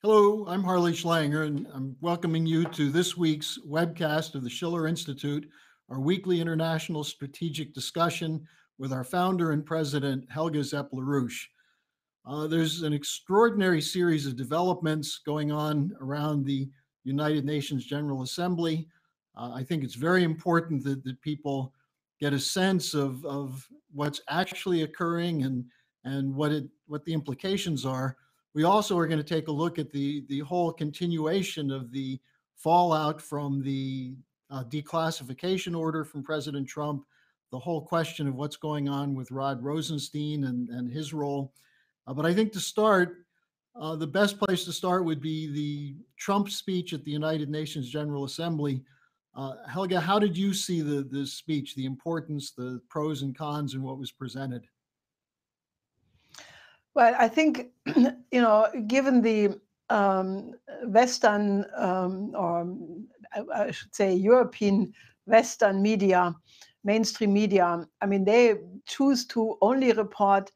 Hello, I'm Harley Schlanger, and I'm welcoming you to this week's webcast of the Schiller Institute, our weekly international strategic discussion with our founder and president, Helga Zepp-LaRouche. There's an extraordinary series of developments going on around the United Nations General Assembly. I think it's very important that people get a sense of what's actually occurring and what the implications are. We also are going to take a look at the whole continuation of the fallout from the declassification order from President Trump, the whole question of what's going on with Rod Rosenstein and his role. But I think to start, the best place to start would be the Trump speech at the United Nations General Assembly. Helga, how did you see the speech, the importance, the pros and cons, and what was presented? Well, I think, given the Western, or I should say European Western media, mainstream media, I mean, they choose to only report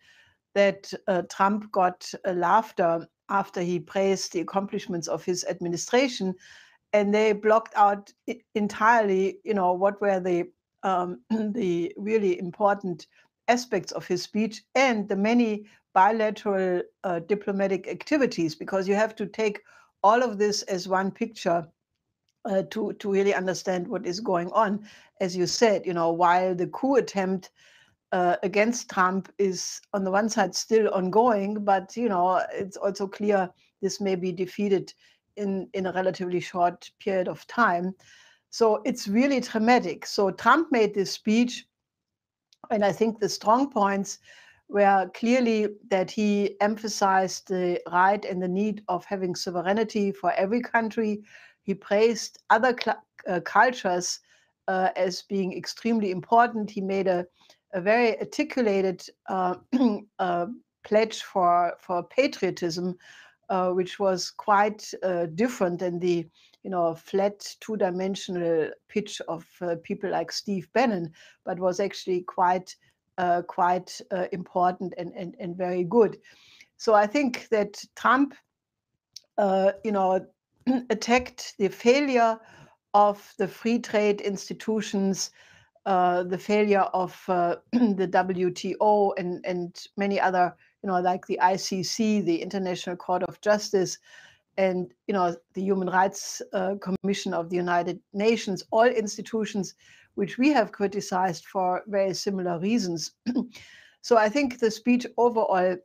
that Trump got laughter after he praised the accomplishments of his administration, and they blocked out entirely, what were the the really important aspects of his speech and the many bilateral diplomatic activities, because you have to take all of this as one picture to really understand what is going on. As you said, while the coup attempt against Trump is on the one side still ongoing, but it's also clear this may be defeated in a relatively short period of time. So it's really dramatic. So Trump made this speech, and I think the strong points were clearly that he emphasized the right and the need of having sovereignty for every country. He praised other cultures as being extremely important. He made a very articulated pledge for patriotism, which was quite different than the flat two-dimensional pitch of people like Steve Bannon, but was actually quite important and very good. So I think that Trump, attacked the failure of the free trade institutions, the failure of the WTO and many other, like the ICC, the International Court of Justice, and the Human Rights Commission of the United Nations, all institutions which we have criticized for very similar reasons. So I think the speech overall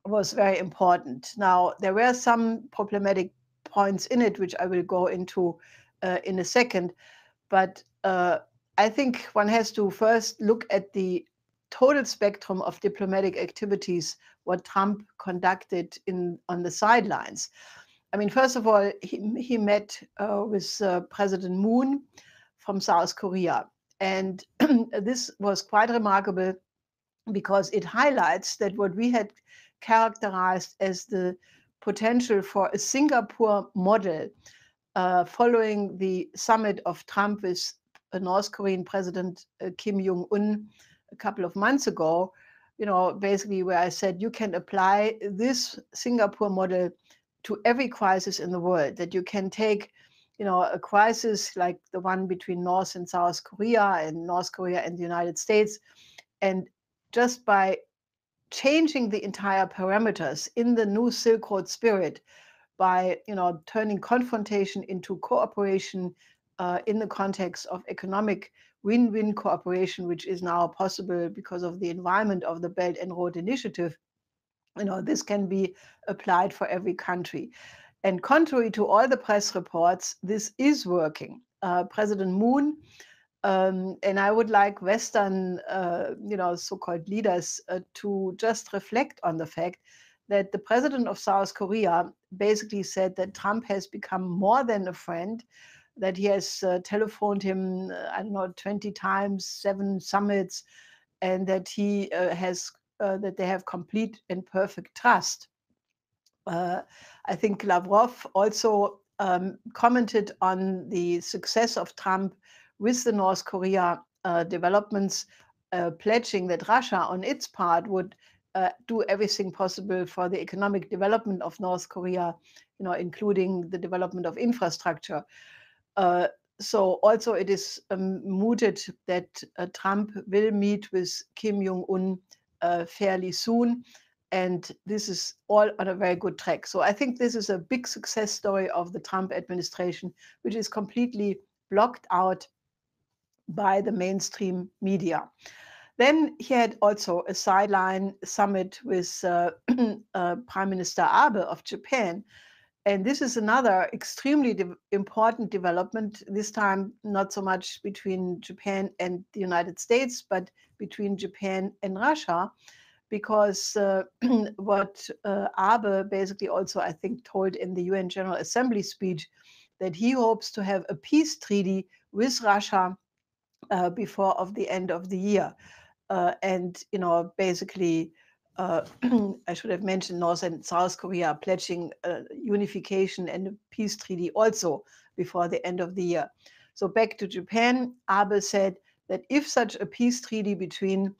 was very important. Now, there were some problematic points in it, which I will go into in a second, but I think one has to first look at the total spectrum of diplomatic activities, what Trump conducted on the sidelines. I mean, first of all, he met with President Moon from South Korea. And this was quite remarkable because it highlights that what we had characterized as the potential for a Singapore model following the summit of Trump with North Korean President Kim Jong-un a couple of months ago, basically where I said you can apply this Singapore model to every crisis in the world, that you can take, a crisis like the one between North and South Korea and North Korea and the United States, and just by changing the entire parameters in the new Silk Road spirit, by turning confrontation into cooperation in the context of economic win-win cooperation, which is now possible because of the environment of the Belt and Road Initiative. This can be applied for every country. And contrary to all the press reports, this is working. President Moon, and I would like Western, so-called leaders to just reflect on the fact that the president of South Korea basically said that Trump has become more than a friend, that he has telephoned him, 20 times, 7 summits, and that he that they have complete and perfect trust. I think Lavrov also commented on the success of Trump with the North Korea developments, pledging that Russia, on its part, would do everything possible for the economic development of North Korea, including the development of infrastructure. So also it is mooted that Trump will meet with Kim Jong-un fairly soon. And this is all on a very good track. So I think this is a big success story of the Trump administration, which is completely blocked out by the mainstream media. Then he had also a sideline summit with Prime Minister Abe of Japan. And this is another extremely important development, this time not so much between Japan and the United States, but between Japan and Russia, because what Abe basically also, I think, told in the UN General Assembly speech, that he hopes to have a peace treaty with Russia before of the end of the year. And, basically, I should have mentioned North and South Korea pledging unification and a peace treaty also before the end of the year. So back to Japan, Abe said that if such a peace treaty between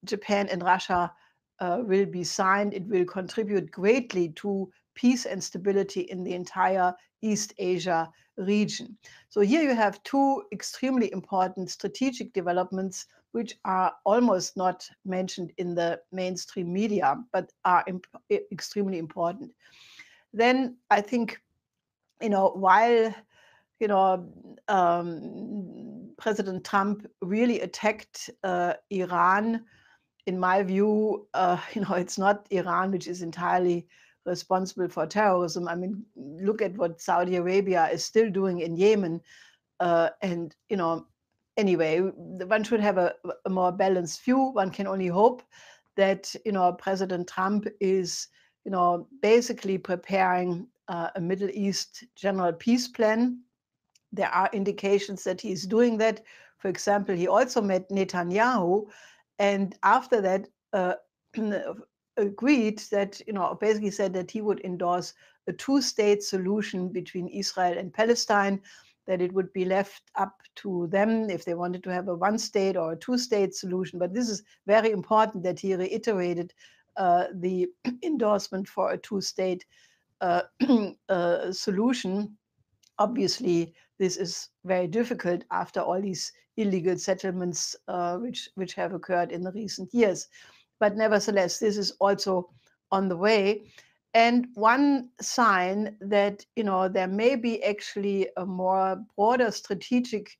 Japan and Russia will be signed, it will contribute greatly to peace and stability in the entire East Asia region. So here you have two extremely important strategic developments which are almost not mentioned in the mainstream media, but are extremely important. Then I think, while President Trump really attacked Iran, in my view, it's not Iran which is entirely responsible for terrorism. I mean, look at what Saudi Arabia is still doing in Yemen. And, anyway, one should have a more balanced view. One can only hope that, President Trump is, basically preparing a Middle East general peace plan. There are indications that he's doing that. For example, he also met Netanyahu, and after that agreed that, basically said that he would endorse a two-state solution between Israel and Palestine, that it would be left up to them if they wanted to have a one-state or a two-state solution. But this is very important that he reiterated the endorsement for a two-state solution. Obviously, this is very difficult after all these illegal settlements which have occurred in the recent years. But nevertheless, this is also on the way. And one sign that, there may be actually a more broader strategic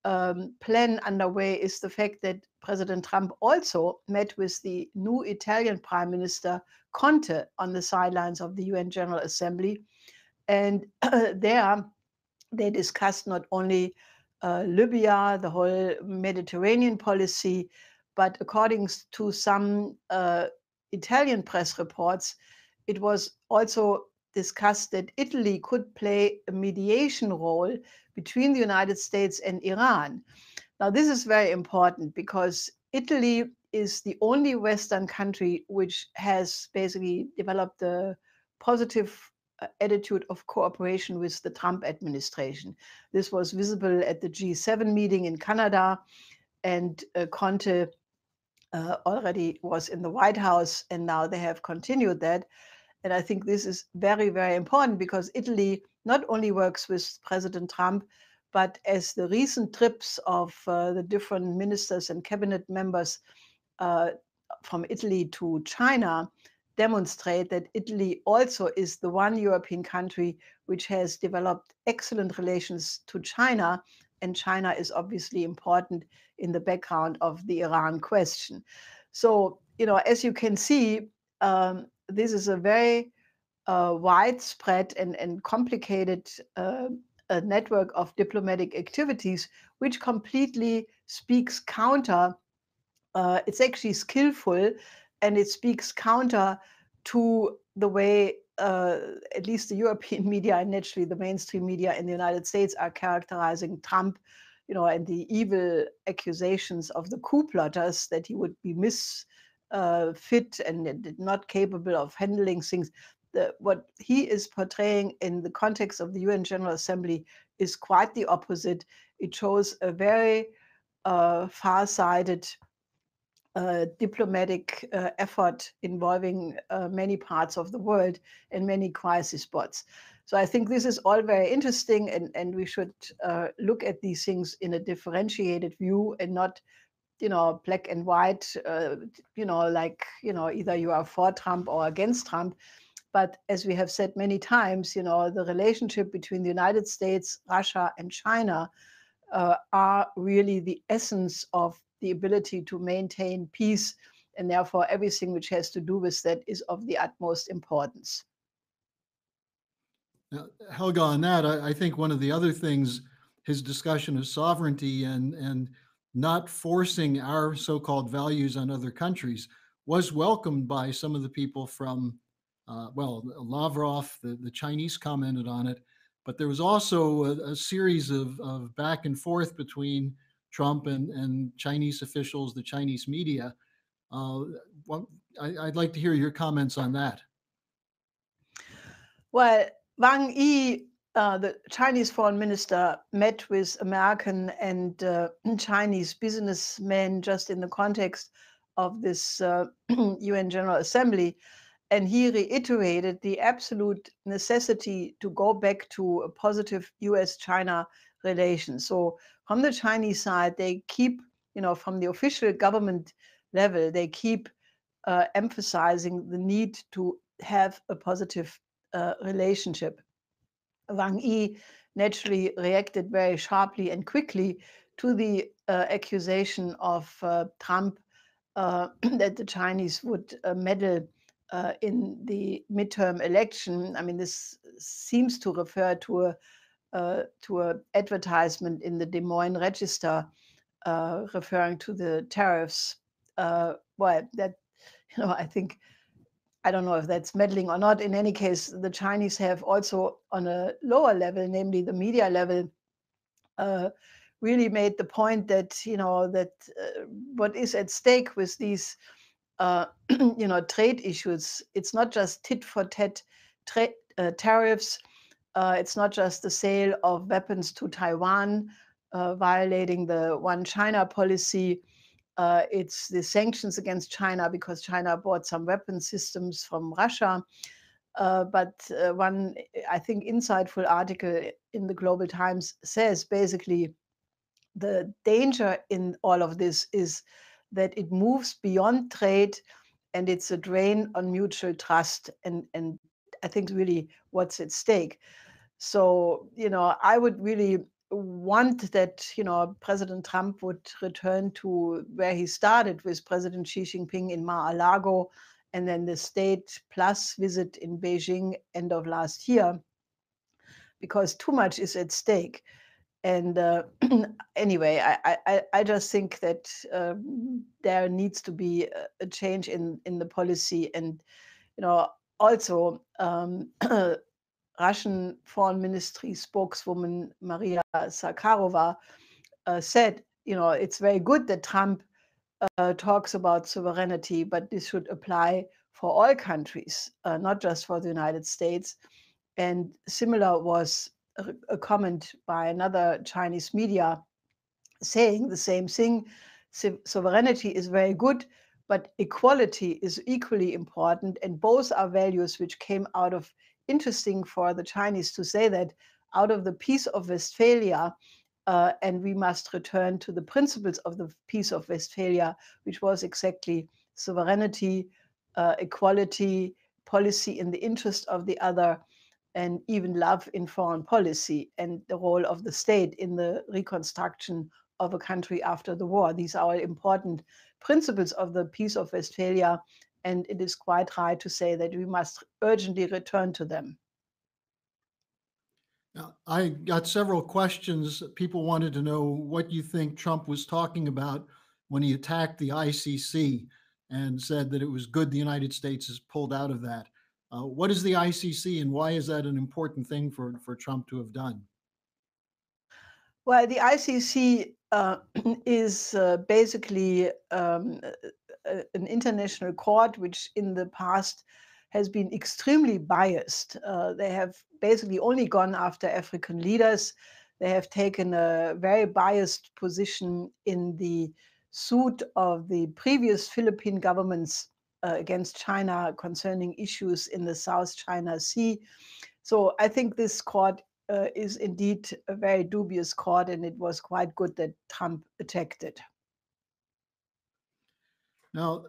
plan underway is the fact that President Trump also met with the new Italian Prime Minister Conte on the sidelines of the UN General Assembly. And there they discussed not only Libya, the whole Mediterranean policy, but according to some Italian press reports, it was also discussed that Italy could play a mediation role between the United States and Iran. Now, this is very important because Italy is the only Western country which has basically developed a positive attitude of cooperation with the Trump administration. This was visible at the G7 meeting in Canada, and Conte already was in the White House, and now they have continued that. And I think this is very, very important because Italy not only works with President Trump, but as the recent trips of the different ministers and cabinet members from Italy to China demonstrate that Italy also is the one European country which has developed excellent relations to China, and China is obviously important in the background of the Iran question. So, as you can see, this is a very widespread and complicated network of diplomatic activities, which completely speaks counter. It's actually skillful, and it speaks counter to the way at least the European media and naturally the mainstream media in the United States are characterizing Trump, and the evil accusations of the coup plotters, that he would be misfit and not capable of handling things. What he is portraying in the context of the UN General Assembly is quite the opposite. It shows a very far-sighted diplomatic effort involving many parts of the world and many crisis spots. So I think this is all very interesting, and we should look at these things in a differentiated view and not, black and white, like, either you are for Trump or against Trump. But as we have said many times, the relationship between the United States, Russia, and China are really the essence of the ability to maintain peace. And therefore, everything which has to do with that is of the utmost importance. Now, Helga, on that, I think one of the other things, his discussion of sovereignty and not forcing our so-called values on other countries was welcomed by some of the people from, Lavrov, the Chinese commented on it, but there was also a series of back and forth between Trump and Chinese officials, the Chinese media. I'd like to hear your comments on that. Well, Wang Yi, the Chinese foreign minister, met with American and Chinese businessmen just in the context of this UN General Assembly. And he reiterated the absolute necessity to go back to a positive US-China relation. So from the Chinese side, they keep, from the official government level, they keep emphasizing the need to have a positive relationship. Wang Yi naturally reacted very sharply and quickly to the accusation of Trump that the Chinese would meddle in the midterm election. I mean, this seems to refer to a advertisement in the Des Moines Register referring to the tariffs. That I think, I don't know if that's meddling or not. In any case, the Chinese have also, on a lower level, namely the media level, really made the point that what is at stake with these trade issues. It's not just tit for tat tariffs. It's not just the sale of weapons to Taiwan, violating the One China policy. It's the sanctions against China because China bought some weapon systems from Russia. But one, I think, insightful article in the Global Times says basically the danger in all of this is that it moves beyond trade and it's a drain on mutual trust. And I think really what's at stake. So, I would really want that, President Trump would return to where he started with President Xi Jinping in Mar-a-Lago, and then the State Plus visit in Beijing end of last year, because too much is at stake. And anyway, I just think that there needs to be a change in the policy. And, also Russian Foreign Ministry spokeswoman Maria Zakharova said, it's very good that Trump talks about sovereignty, but this should apply for all countries, not just for the United States. And similar was a comment by another Chinese media saying the same thing. Sovereignty is very good, but equality is equally important. And both are values which came out of, interesting for the Chinese to say that, out of the Peace of Westphalia. And we must return to the principles of the Peace of Westphalia, which was exactly sovereignty, equality, policy in the interest of the other, and even love in foreign policy, and the role of the state in the reconstruction of a country after the war. These are all important principles of the Peace of Westphalia, and it is quite right to say that we must urgently return to them. Now, I got several questions. People wanted to know what you think Trump was talking about when he attacked the ICC and said that it was good the United States has pulled out of that. What is the ICC, and why is that an important thing for Trump to have done? Well, the ICC is basically an international court which in the past has been extremely biased. They have basically only gone after African leaders. They have taken a very biased position in the suit of the previous Philippine governments against China concerning issues in the South China Sea. So I think this court is indeed a very dubious court, and it was quite good that Trump attacked it. Now,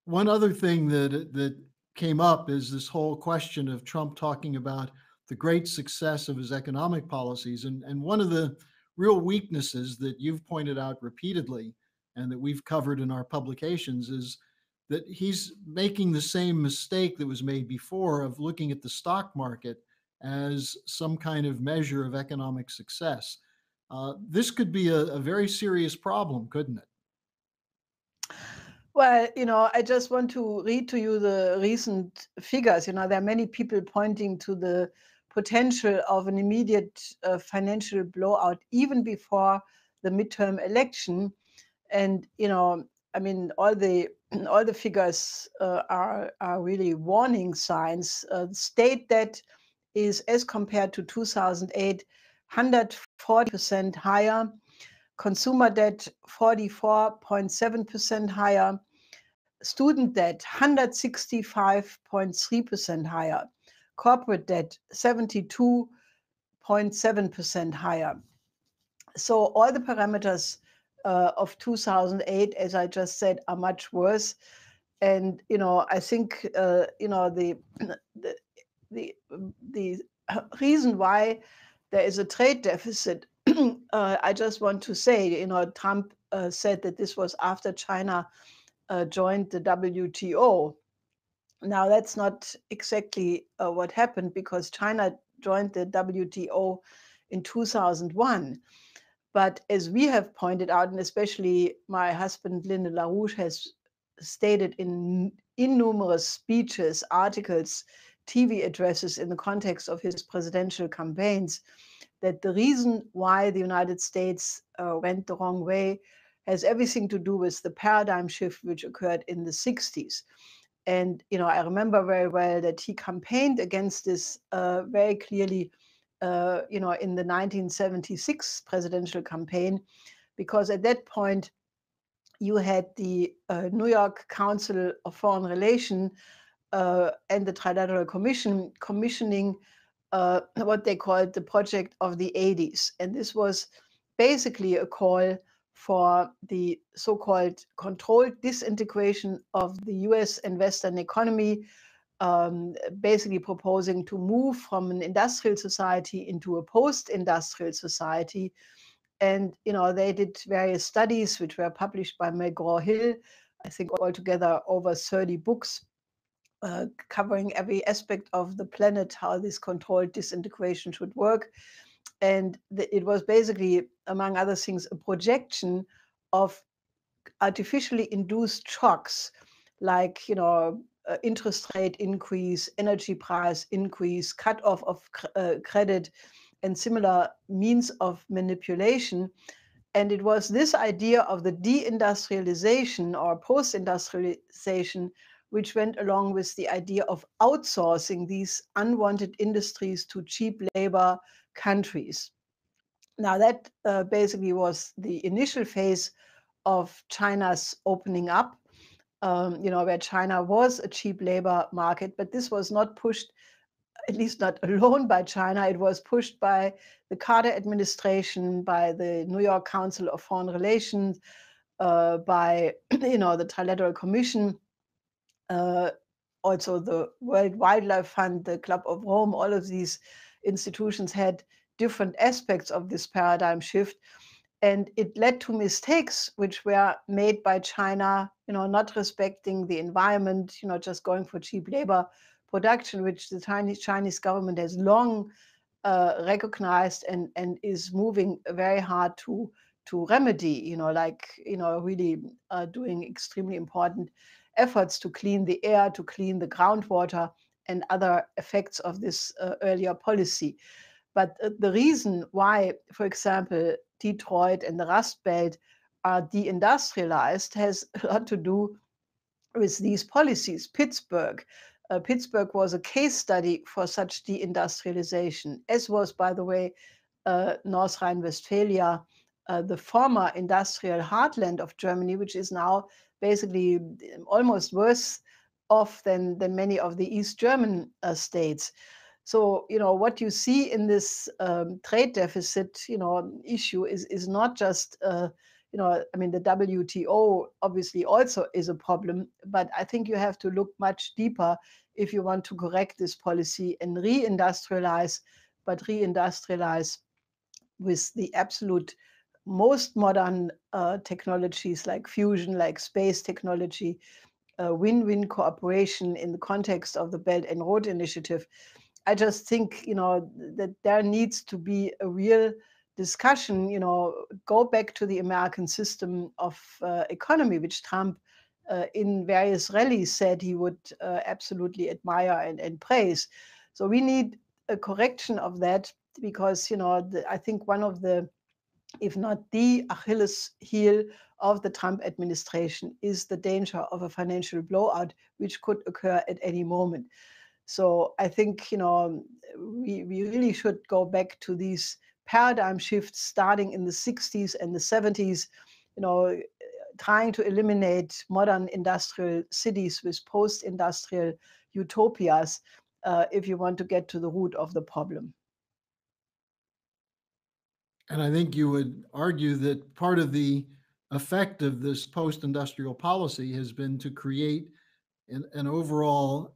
one other thing that came up is this whole question of Trump talking about the great success of his economic policies. And one of the real weaknesses that you've pointed out repeatedly and that we've covered in our publications is that he's making the same mistake that was made before of looking at the stock market as some kind of measure of economic success. This could be a very serious problem, couldn't it? Well, I just want to read to you the recent figures. There are many people pointing to the potential of an immediate financial blowout even before the midterm election. And, I mean, all the figures are really warning signs. State debt is, as compared to 2008, 140% higher. Consumer debt, 44.7% higher. Student debt, 165.3% higher. Corporate debt, 72.7% higher. So all the parameters of 2008, as I just said, are much worse. And I think the reason why there is a trade deficit, I just want to say, Trump said that this was after China joined the WTO. Now, that's not exactly what happened, because China joined the WTO in 2001. But as we have pointed out, and especially my husband, Linda LaRouche, has stated in numerous speeches, articles, TV addresses in the context of his presidential campaigns, that the reason why the United States went the wrong way has everything to do with the paradigm shift which occurred in the 60s. And, I remember very well that he campaigned against this very clearly, in the 1976 presidential campaign, because at that point, you had the New York Council of Foreign Relations and the Trilateral Commission commissioning what they called the Project of the 80s. And this was basically a call for the so-called controlled disintegration of the US and Western economy, basically proposing to move from an industrial society into a post-industrial society. And, they did various studies which were published by McGraw-Hill, I think altogether over 30 books, covering every aspect of the planet, how this controlled disintegration should work. And it was basically, among other things, a projection of artificially induced shocks, like, interest rate increase, energy price increase, cut off of credit, and similar means of manipulation. And it was this idea of the deindustrialization or post-industrialization which went along with the idea of outsourcing these unwanted industries to cheap labor countries. Now, that basically was the initial phase of China's opening up, where China was a cheap labor market, but this was not pushed, at least not alone, by China. It was pushed by the Carter administration, by the New York Council of Foreign Relations, by the Trilateral Commission, also the World Wildlife Fund, the Club of Rome. All of these institutions had different aspects of this paradigm shift. And it led to mistakes which were made by China, not respecting the environment, just going for cheap labor production, which the Chinese government has long recognized and is moving very hard to remedy, really doing extremely important efforts to clean the air, to clean the groundwater, and other effects of this earlier policy. But the reason why, for example, Detroit and the Rust Belt are deindustrialized has a lot to do with these policies. Pittsburgh was a case study for such deindustrialization, as was, by the way, North Rhine-Westphalia the former industrial heartland of Germany, which is now basically almost worse off than many of the East German states. So, what you see in this trade deficit, issue is not just, I mean, the WTO obviously also is a problem, but I think you have to look much deeper if you want to correct this policy and reindustrialize, but reindustrialize with the absolute most modern technologies like fusion, like space technology, win-win cooperation in the context of the Belt and Road Initiative. I just think, that there needs to be a real discussion, go back to the American system of economy, which Trump in various rallies said he would absolutely admire and praise. So we need a correction of that because, I think one of the, if not the Achilles heel of the Trump administration is the danger of a financial blowout, which could occur at any moment. So I think, we really should go back to these paradigm shifts starting in the 60s and the 70s, trying to eliminate modern industrial cities with post-industrial utopias if you want to get to the root of the problem. And I think you would argue that part of the effect of this post-industrial policy has been to create an overall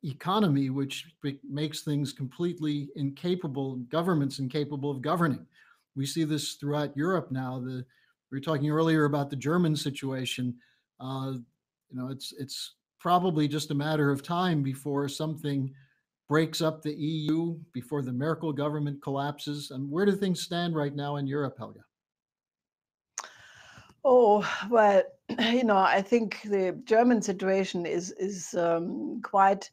economy which makes things completely incapable, governments incapable of governing. We see this throughout Europe now. We were talking earlier about the German situation. It's probably just a matter of time before something breaks up the EU, before the Merkel government collapses. And where do things stand right now in Europe, Helga? Oh, well, I think the German situation is quite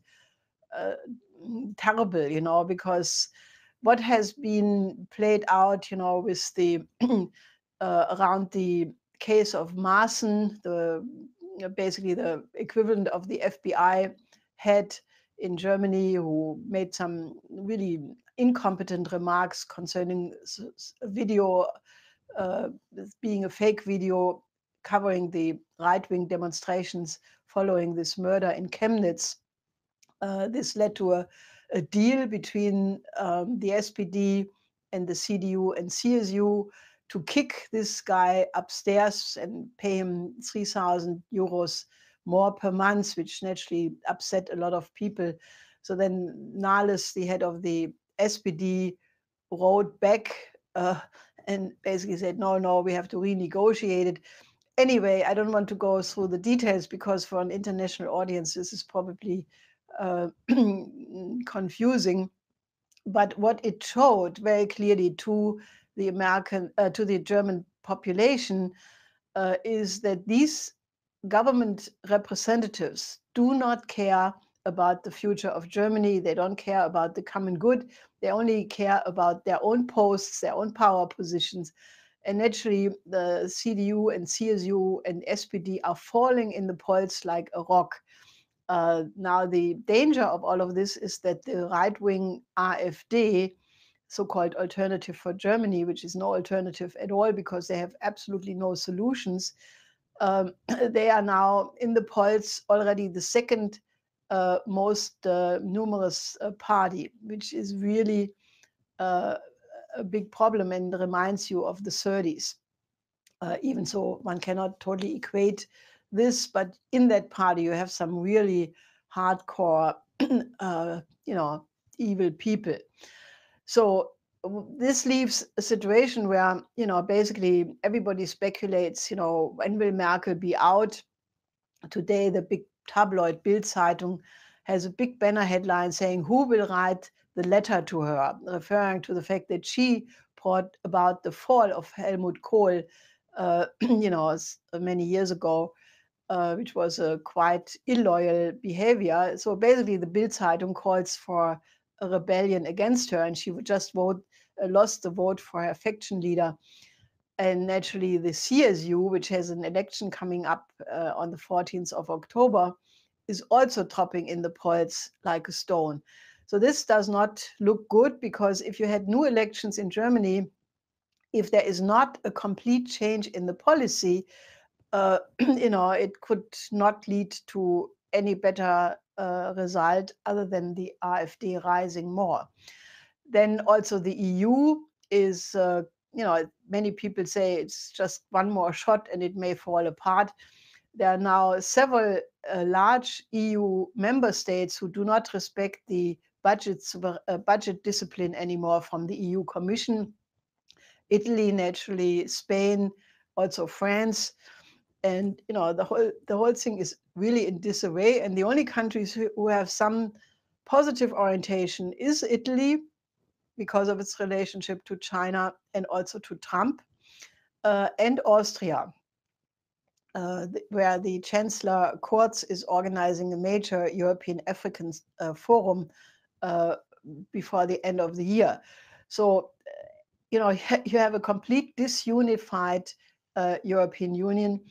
terrible, because what has been played out, with the around the case of Maaßen, basically the equivalent of the FBI head in Germany, who made some really incompetent remarks concerning a video being a fake video covering the right-wing demonstrations following this murder in Chemnitz. This led to a deal between the SPD and the CDU and CSU to kick this guy upstairs and pay him 3,000 euros more per month, which naturally upset a lot of people. So then Nahles, the head of the SPD, wrote back and basically said, no, we have to renegotiate it. Anyway, I don't want to go through the details because for an international audience, this is probably confusing. But what it showed very clearly to the German population is that these government representatives do not care about the future of Germany. They don't care about the common good. They only care about their own posts, their own power positions. And naturally, the CDU and CSU and SPD are falling in the polls like a rock. Now, the danger of all of this is that the right-wing AfD, so-called Alternative for Germany, which is no alternative at all because they have absolutely no solutions, they are now in the polls already the second most numerous party, which is really a big problem and reminds you of the 30s. Even so, one cannot totally equate this, but in that party, you have some really hardcore, evil people. So this leaves a situation where, basically everybody speculates, when will Merkel be out? Today, the big tabloid Bild Zeitung has a big banner headline saying, who will write the letter to her, referring to the fact that she brought about the fall of Helmut Kohl, many years ago, which was a quite illoyal behavior. So basically, the Bild Zeitung calls for a rebellion against her, and she would just lost the vote for her faction leader. And naturally, the CSU, which has an election coming up on the 14th of October, is also dropping in the polls like a stone. So this does not look good because if you had new elections in Germany, if there is not a complete change in the policy, it could not lead to any better result other than the AfD rising more. Then also the EU is, many people say it's just one more shot and it may fall apart. There are now several large EU member states who do not respect the budget discipline anymore from the EU Commission. Italy, naturally, Spain, also France. And the whole thing is really in disarray. And the only countries who have some positive orientation is Italy, because of its relationship to China and also to Trump, and Austria, where the Chancellor Kurz is organizing a major European African forum before the end of the year. So, you have a complete disunified European Union,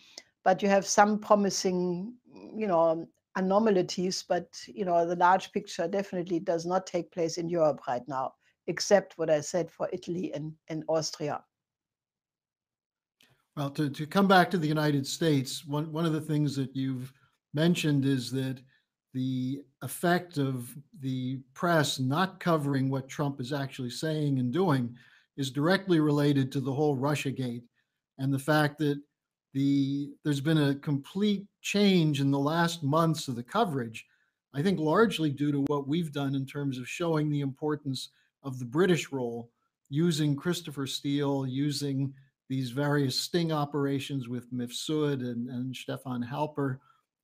but you have some promising, anomalies, but, the large picture definitely does not take place in Europe right now, except what I said for Italy and Austria. Well, to come back to the United States, one of the things that you've mentioned is that the effect of the press not covering what Trump is actually saying and doing is directly related to the whole Russiagate and the fact that there's been a complete change in the last months of the coverage, I think largely due to what we've done in terms of showing the importance of the British role, using Christopher Steele, using these various sting operations with Mifsud and Stefan Halper,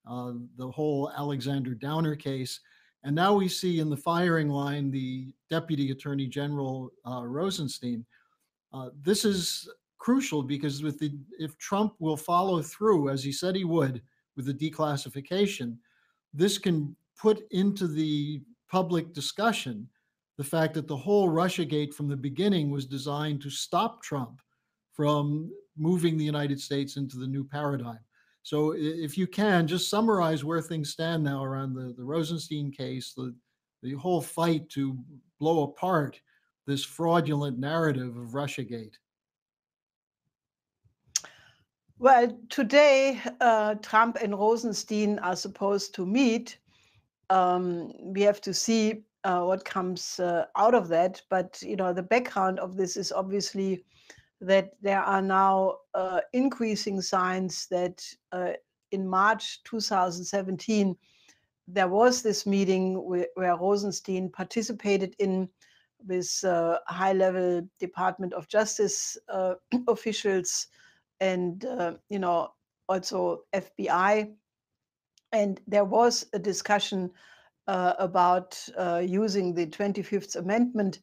the whole Alexander Downer case. And now we see in the firing line the Deputy Attorney General Rosenstein. This is crucial because if Trump will follow through, as he said he would, with the declassification, this can put into the public discussion the fact that the whole Russiagate from the beginning was designed to stop Trump from moving the United States into the new paradigm. So if you can, just summarize where things stand now around the Rosenstein case, the whole fight to blow apart this fraudulent narrative of Russiagate. Well, today, Trump and Rosenstein are supposed to meet. We have to see what comes out of that. But, the background of this is obviously that there are now increasing signs that in March 2017, there was this meeting where Rosenstein participated in with high-level Department of Justice officials and, also FBI. And there was a discussion about using the 25th Amendment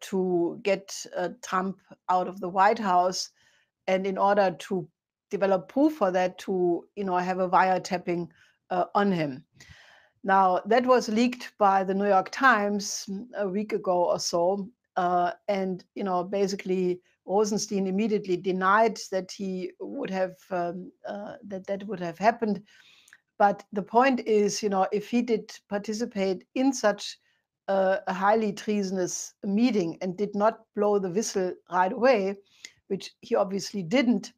to get Trump out of the White House, and in order to develop proof for that, to have a wiretapping on him. Now that was leaked by the New York Times a week ago or so, and basically Rosenstein immediately denied that he would have that would have happened. But the point is, if he did participate in such a highly treasonous meeting and did not blow the whistle right away, which he obviously didn't,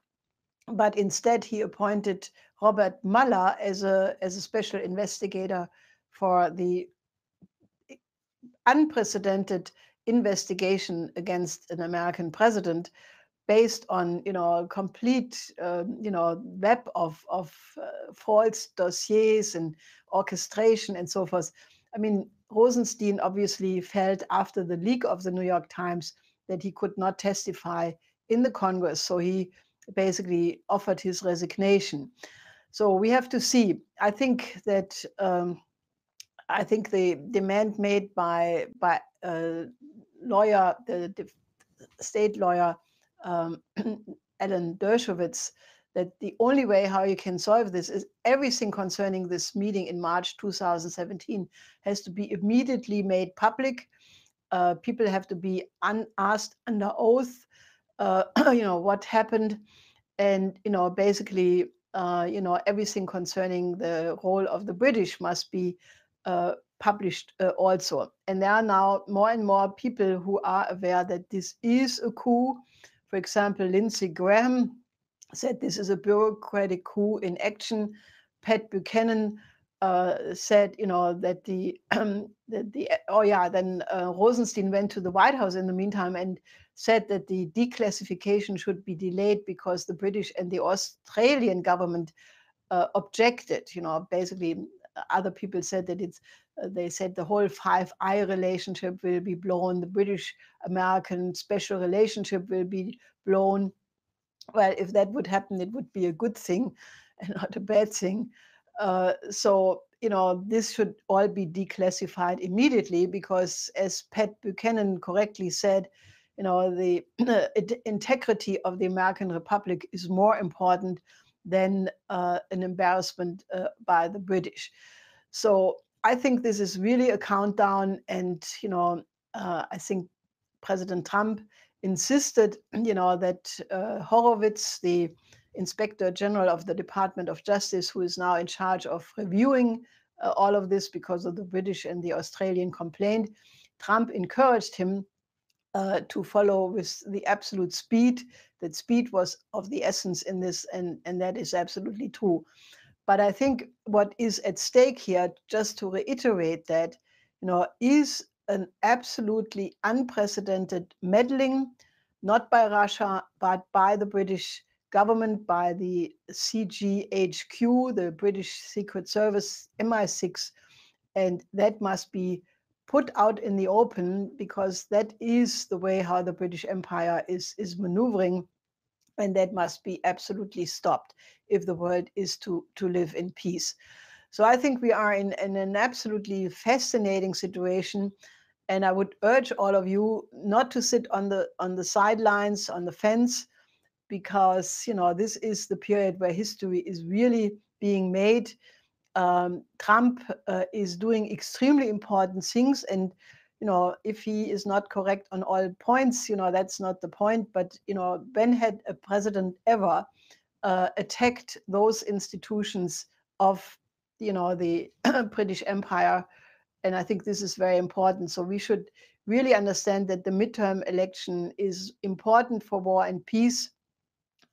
but instead he appointed Robert Mueller as a special investigator for the unprecedented investigation against an American president, based on a complete web of false dossiers and orchestration and so forth. I mean, Rosenstein obviously felt after the leak of the New York Times that he could not testify in the Congress, so he basically offered his resignation. So we have to see. I think that the demand made by lawyer, the state lawyer Alan Dershowitz, that the only way how you can solve this is everything concerning this meeting in March 2017 has to be immediately made public. People have to be asked under oath, what happened, and basically, everything concerning the role of the British must be published also. And there are now more and more people who are aware that this is a coup. For example, Lindsey Graham said this is a bureaucratic coup in action. Pat Buchanan said, that then Rosenstein went to the White House in the meantime and said that the declassification should be delayed because the British and the Australian government objected. Basically, other people said that they said the whole Five Eye relationship will be blown, the British-American special relationship will be blown. Well, if that would happen, it would be a good thing and not a bad thing. So, this should all be declassified immediately because, as Pat Buchanan correctly said, the integrity of the American Republic is more important than an embarrassment by the British. So I think this is really a countdown, and I think President Trump insisted, that Horowitz, the Inspector General of the Department of Justice, who is now in charge of reviewing all of this because of the British and the Australian complaint, Trump encouraged him to follow with the absolute speed. That speed was of the essence in this, and that is absolutely true. But I think what is at stake here, just to reiterate that, is an absolutely unprecedented meddling, not by Russia, but by the British government, by the CGHQ, the British Secret Service, MI6, and that must be put out in the open because that is the way how the British Empire is maneuvering, and that must be absolutely stopped if the world is to live in peace. So I think we are in an absolutely fascinating situation, and I would urge all of you not to sit on the sidelines, on the fence, because this is the period where history is really being made. Trump is doing extremely important things, and if he is not correct on all points, that's not the point. But when had a president ever attacked those institutions of the British Empire? And I think this is very important. So we should really understand that the midterm election is important for war and peace.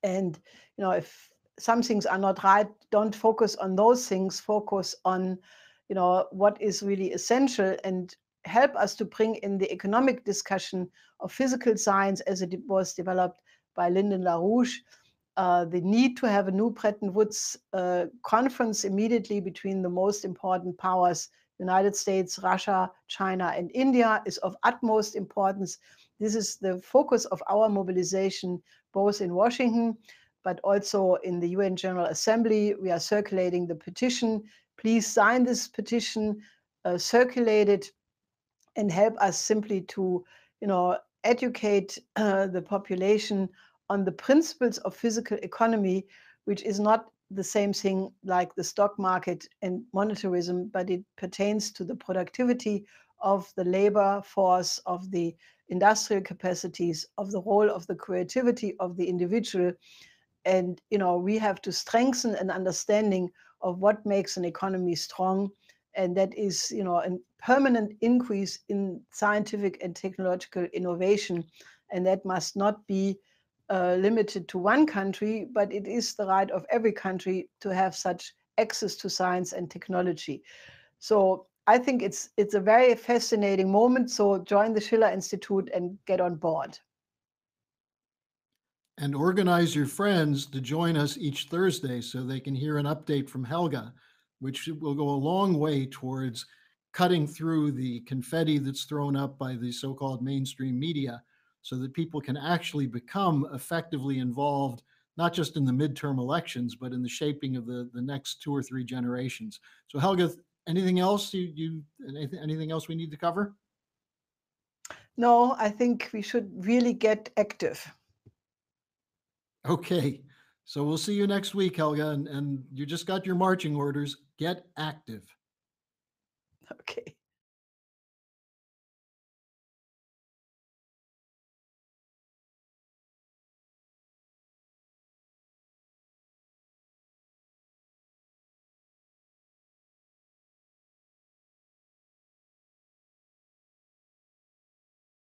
And if some things are not right, don't focus on those things. Focus on what is really essential, and help us to bring in the economic discussion of physical science as it was developed by Lyndon LaRouche. The need to have a new Bretton Woods conference immediately between the most important powers, United States, Russia, China, and India, is of utmost importance. This is the focus of our mobilization, both in Washington, but also in the UN General Assembly. We are circulating the petition. Please sign this petition, circulate it, and help us simply to, educate the population on the principles of physical economy, which is not the same thing like the stock market and monetarism, but it pertains to the productivity of the labor force, of the industrial capacities, of the role of the creativity of the individual. And we have to strengthen an understanding of what makes an economy strong, and that is a permanent increase in scientific and technological innovation, and that must not be limited to one country, but it is the right of every country to have such access to science and technology. So I think it's a very fascinating moment. So join the Schiller Institute and get on board. And organize your friends to join us each Thursday so they can hear an update from Helga, which will go a long way towards cutting through the confetti that's thrown up by the so-called mainstream media, so that people can actually become effectively involved, not just in the midterm elections, but in the shaping of the next 2 or 3 generations. So Helga, anything else anything else we need to cover? No, I think we should really get active. Okay, so we'll see you next week, Helga, and you just got your marching orders. Get active. Okay.